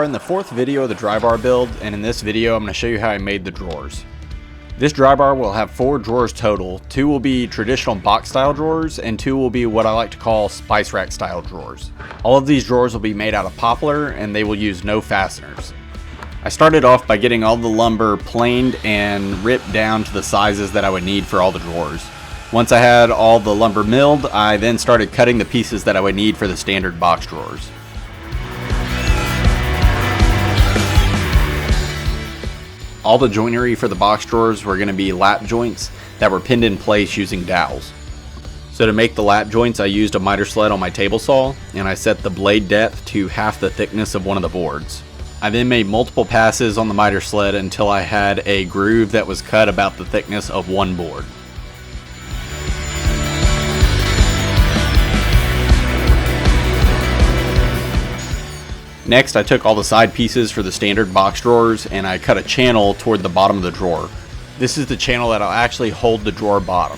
in the fourth video of the dry bar build, and in this video I'm going to show you how I made the drawers. This dry bar will have 4 drawers total. 2 will be traditional box style drawers, and 2 will be what I like to call spice rack style drawers. All of these drawers will be made out of poplar, and they will use no fasteners. I started off by getting all the lumber planed and ripped down to the sizes that I would need for all the drawers. Once I had all the lumber milled, I then started cutting the pieces that I would need for the standard box drawers. All the joinery for the box drawers were going to be lap joints that were pinned in place using dowels. So to make the lap joints, I used a miter sled on my table saw, and I set the blade depth to half the thickness of one of the boards. I then made multiple passes on the miter sled until I had a groove that was cut about the thickness of one board. Next, I took all the side pieces for the standard box drawers and I cut a channel toward the bottom of the drawer. This is the channel that will actually hold the drawer bottom.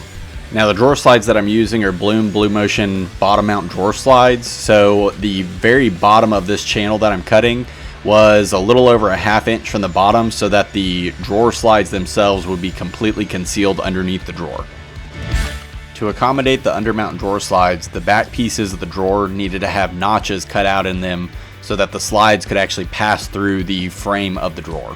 Now the drawer slides that I'm using are Blum Blue Motion bottom mount drawer slides, so the very bottom of this channel that I'm cutting was a little over a ½ inch from the bottom so that the drawer slides themselves would be completely concealed underneath the drawer. To accommodate the undermount drawer slides, the back pieces of the drawer needed to have notches cut out in them so that the slides could actually pass through the frame of the drawer.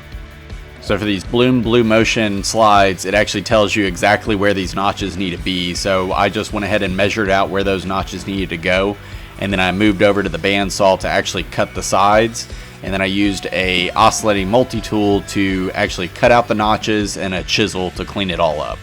So for these Blum Blue Motion slides, it actually tells you exactly where these notches need to be. So I just went ahead and measured out where those notches needed to go, and then I moved over to the bandsaw to actually cut the sides, and then I used a oscillating multi-tool to actually cut out the notches and a chisel to clean it all up.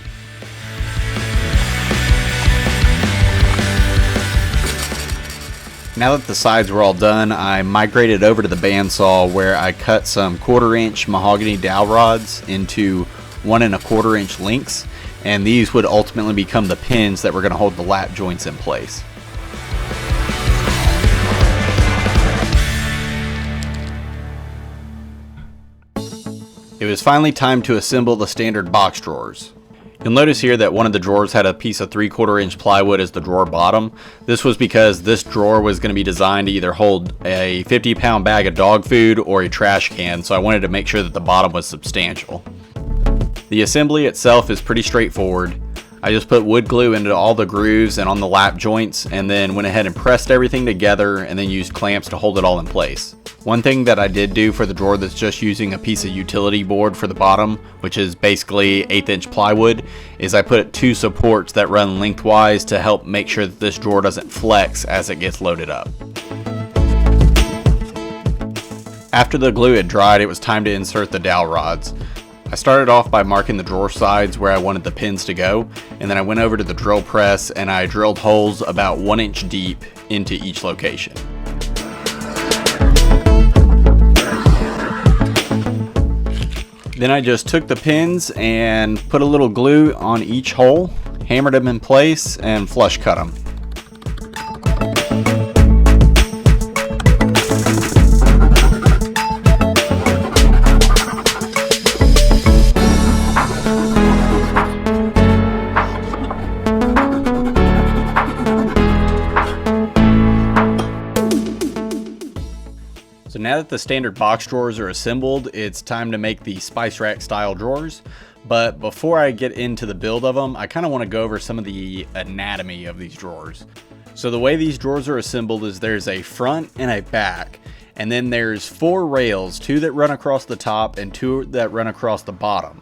Now that the sides were all done, I migrated over to the bandsaw where I cut some 1/4 inch mahogany dowel rods into 1 1/4 inch lengths, and these would ultimately become the pins that were going to hold the lap joints in place. It was finally time to assemble the standard box drawers. You'll notice here that one of the drawers had a piece of 3/4 inch plywood as the drawer bottom. This was because this drawer was going to be designed to either hold a 50-pound bag of dog food or a trash can, so I wanted to make sure that the bottom was substantial. The assembly itself is pretty straightforward. I just put wood glue into all the grooves and on the lap joints, and then went ahead and pressed everything together and then used clamps to hold it all in place. One thing that I did do for the drawer that's just using a piece of utility board for the bottom, which is basically 1/8 inch plywood, is I put 2 supports that run lengthwise to help make sure that this drawer doesn't flex as it gets loaded up. After the glue had dried, it was time to insert the dowel rods. I started off by marking the drawer sides where I wanted the pins to go, and then I went over to the drill press and I drilled holes about 1 inch deep into each location. Then I just took the pins and put a little glue on each hole, hammered them in place, and flush cut them. So now that the standard box drawers are assembled, it's time to make the spice rack style drawers. But before I get into the build of them, I kind of want to go over some of the anatomy of these drawers. So the way these drawers are assembled is there's a front and a back, and then there's 4 rails, 2 that run across the top and 2 that run across the bottom.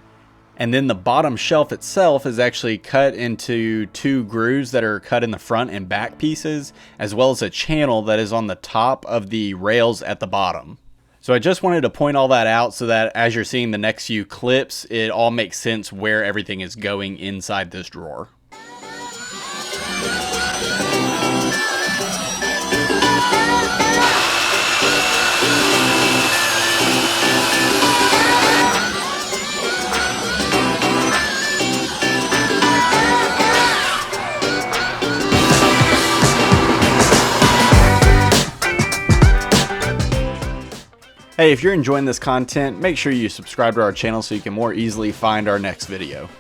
And then the bottom shelf itself is actually cut into 2 grooves that are cut in the front and back pieces, as well as a channel that is on the top of the rails at the bottom. So I just wanted to point all that out so that as you're seeing the next few clips, it all makes sense where everything is going inside this drawer. Hey, if you're enjoying this content, make sure you subscribe to our channel so you can more easily find our next video.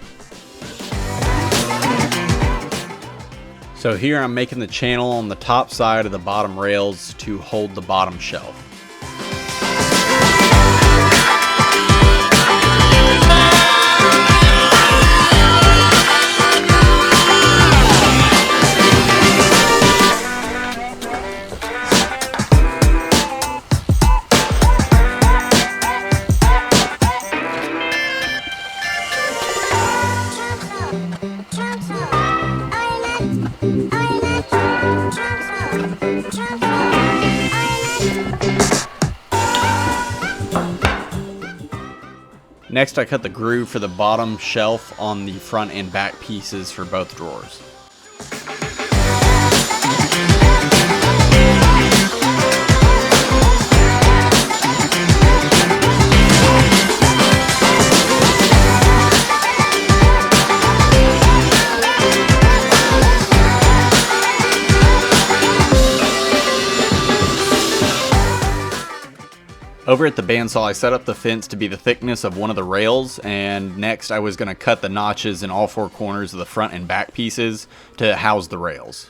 So here I'm making the channel on the top side of the bottom rails to hold the bottom shelf. Next, I cut the groove for the bottom shelf on the front and back pieces for both drawers. Over at the bandsaw, I set up the fence to be the thickness of one of the rails, and next I was going to cut the notches in all four corners of the front and back pieces to house the rails.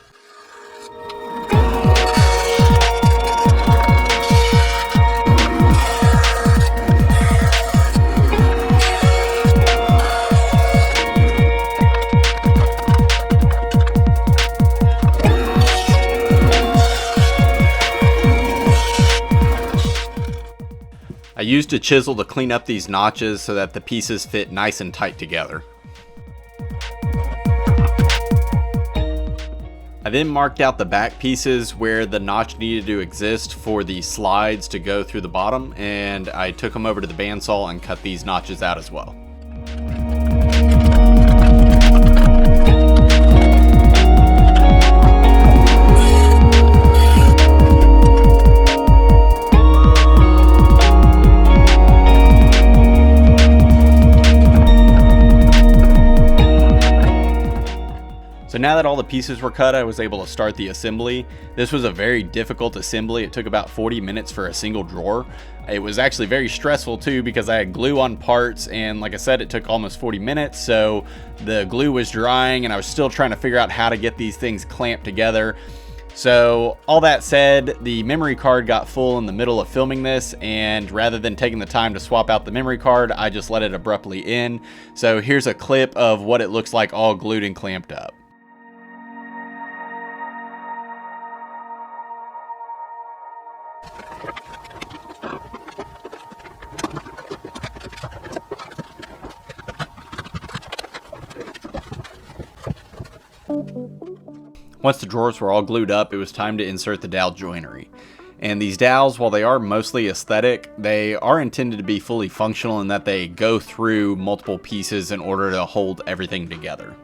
I used a chisel to clean up these notches so that the pieces fit nice and tight together. I then marked out the back pieces where the notch needed to exist for the slides to go through the bottom, and I took them over to the bandsaw and cut these notches out as well. So now that all the pieces were cut, I was able to start the assembly. This was a very difficult assembly. It took about 40 minutes for a single drawer. It was actually very stressful too because I had glue on parts, and like I said, it took almost 40 minutes. So the glue was drying and I was still trying to figure out how to get these things clamped together. So all that said, the memory card got full in the middle of filming this, and rather than taking the time to swap out the memory card, I just let it abruptly in. So here's a clip of what it looks like all glued and clamped up. Once the drawers were all glued up, it was time to insert the dowel joinery. And these dowels, while they are mostly aesthetic, they are intended to be fully functional in that they go through multiple pieces in order to hold everything together.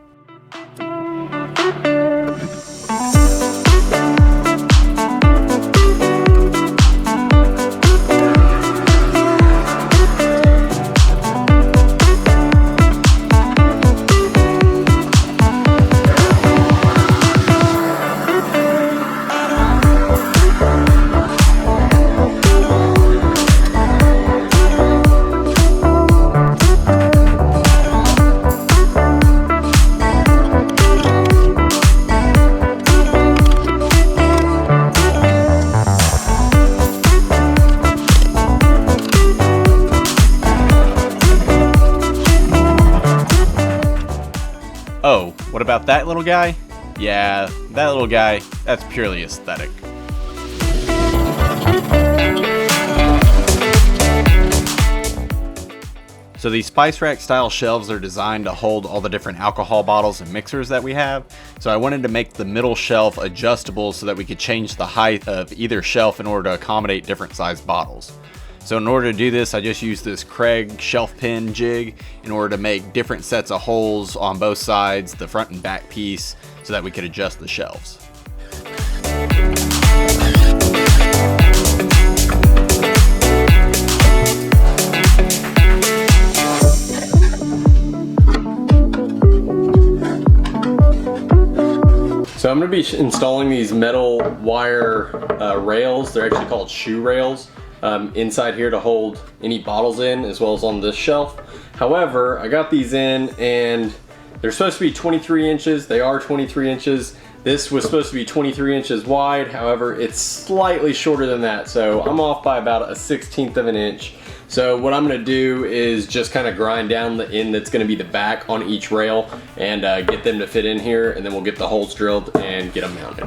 Oh, what about that little guy? Yeah, that little guy, that's purely aesthetic. So these spice rack style shelves are designed to hold all the different alcohol bottles and mixers that we have. So I wanted to make the middle shelf adjustable so that we could change the height of either shelf in order to accommodate different sized bottles. So in order to do this, I just used this Craig shelf pin jig in order to make different sets of holes on both sides, the front and back piece, so that we could adjust the shelves. So I'm going to be installing these metal wire rails. They're actually called shoe rails. Inside here to hold any bottles in, as well as on this shelf. However, I got these in and they're supposed to be 23 inches. They are 23 inches. This was supposed to be 23 inches wide. However, it's slightly shorter than that. So I'm off by about a 1/16 of an inch. So what I'm gonna do is just kind of grind down the end that's gonna be the back on each rail and get them to fit in here, and then we'll get the holes drilled and get them mounted.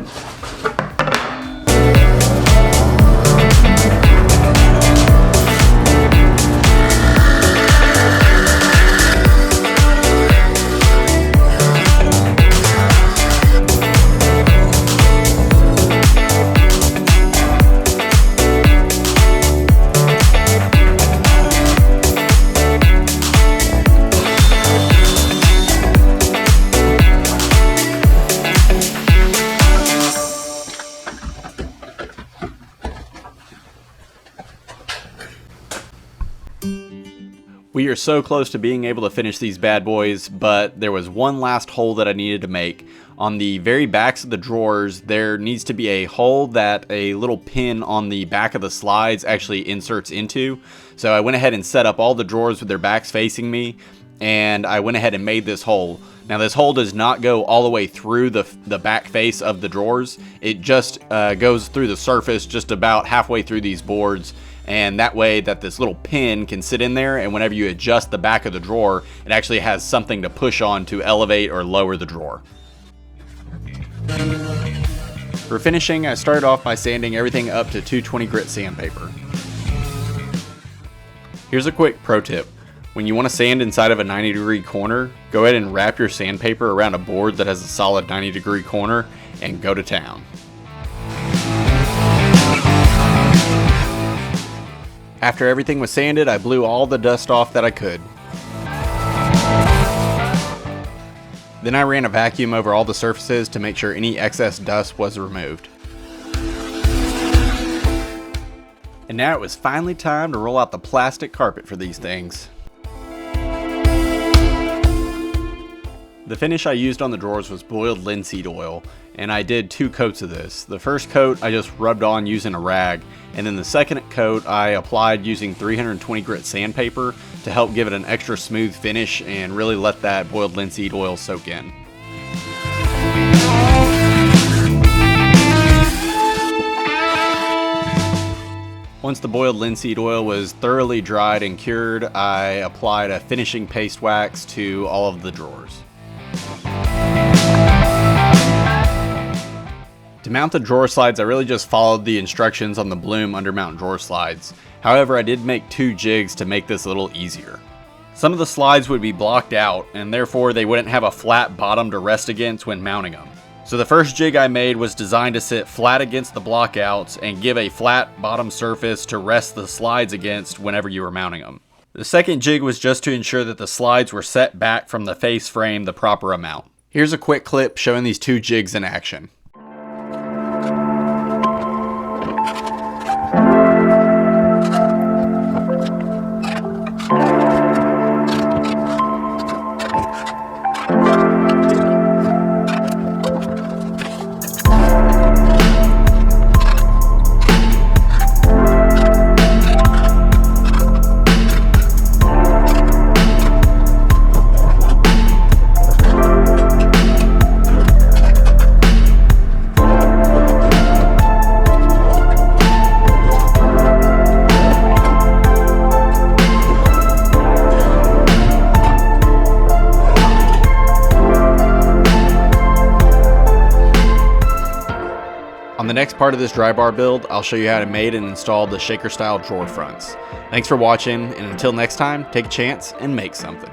We are so close to being able to finish these bad boys, but there was one last hole that I needed to make. On the very backs of the drawers, there needs to be a hole that a little pin on the back of the slides actually inserts into. So I went ahead and set up all the drawers with their backs facing me, and I went ahead and made this hole. Now this hole does not go all the way through the back face of the drawers. It just goes through the surface just about halfway through these boards, and that way that this little pin can sit in there, and whenever you adjust the back of the drawer, it actually has something to push on to elevate or lower the drawer. For finishing, I started off by sanding everything up to 220 grit sandpaper. Here's a quick pro tip. When you want to sand inside of a 90-degree corner, go ahead and wrap your sandpaper around a board that has a solid 90-degree corner and go to town. After everything was sanded, I blew all the dust off that I could. Then I ran a vacuum over all the surfaces to make sure any excess dust was removed. And now it was finally time to roll out the plastic carpet for these things. The finish I used on the drawers was boiled linseed oil, and I did 2 coats of this. The first coat I just rubbed on using a rag, and then the second coat I applied using 320 grit sandpaper to help give it an extra smooth finish and really let that boiled linseed oil soak in. Once the boiled linseed oil was thoroughly dried and cured, I applied a finishing paste wax to all of the drawers. To mount the drawer slides, I really just followed the instructions on the Blum Undermount drawer slides. However, I did make 2 jigs to make this a little easier. Some of the slides would be blocked out, and therefore they wouldn't have a flat bottom to rest against when mounting them. So the first jig I made was designed to sit flat against the blockouts and give a flat bottom surface to rest the slides against whenever you were mounting them. The second jig was just to ensure that the slides were set back from the face frame the proper amount. Here's a quick clip showing these 2 jigs in action. On the next part of this dry bar build, I'll show you how to made and install the shaker style drawer fronts. Thanks for watching, and until next time, take a chance and make something.